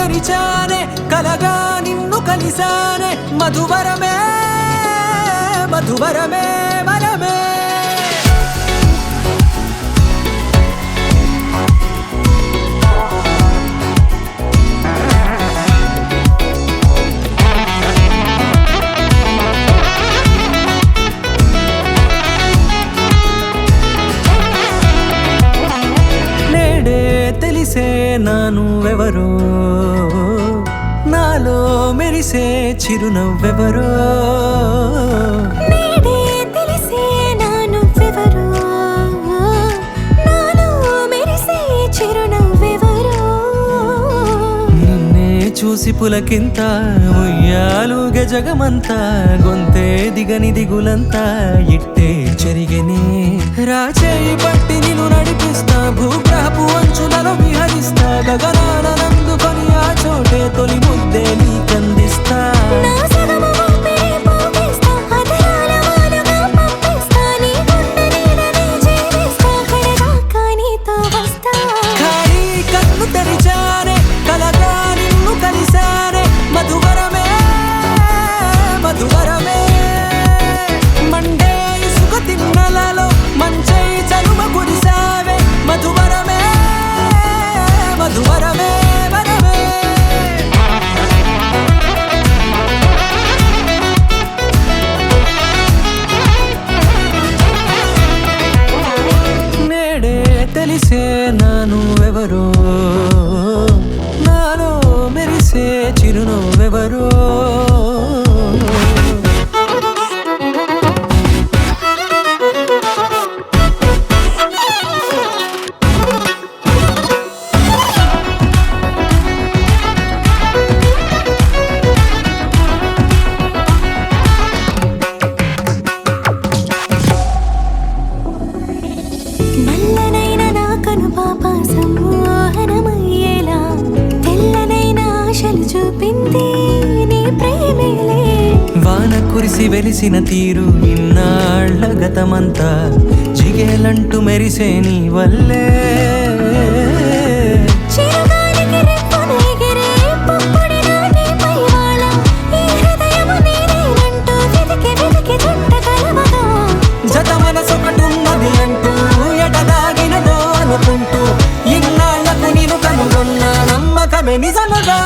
తెరిచానే కలగా నిన్ను కలిసానే మధువరమే మధువరమే వరమే తెలిసే నానువెవరో నాలో మెరిసే చిరునవ్వెవరో నేడే తెలిసే నానువెవరో నాలో మెరిసే చిరునవ్వెవరో నిన్నే చూసి పులకింత ఉయ్యాలుగే జగమంతా గొంతే దిగని దిగులంతా ఇట్టే చెరిగెనే రాచేయి పట్టి నిన్ను నడిపిస్తా భూగ్రహపు అంచులలో విహరిస్తా గగనానందుకొని ఆ చోటే తొలి ముద్దే నీకందిస్తా నా సగము ఊపిరి పోగిస్తా అదరాల వానగా పంపిస్తా నీ గుండె నీడనే జీవిస్తా కడదాకా నీతో వస్తా ఖాళీ కన్ను తెరిచానే కలగా నిన్ను కలిసానే మధువరమే మధువరమే మండే ఇసుక తిన్నలలో మంచై చలుమ కురిసావే మధువరమే మధువరమే వరమే నేడే తెలిసే నానువెవరో నాలో మెరిసే చిరునవ్వెవరో నల్లనైన నా కనుపాప సమ్మోహనమయ్యేలా తెల్లనైన ఆశలు చూపింది నీ ప్రేమేలే వాన కురిసి వెలిసిన తీరు ఇన్నాళ్ల గతమంతా జిగేలంటూ మెరిసే నీ వల్లే చిరుగాలికి రెప్పను ఎగిరే పుప్పొడిన నీపై వాళ ఈ హృదయము నీదేనంటూ వెతికి వెతికి జంట కలవగా జత మనసొకటున్నది అంటూ ఎటదాగినదో అనుకుంటూ ఇన్నాళ్లకు నేను కనుగొన్న నమ్మకమే నిజముగా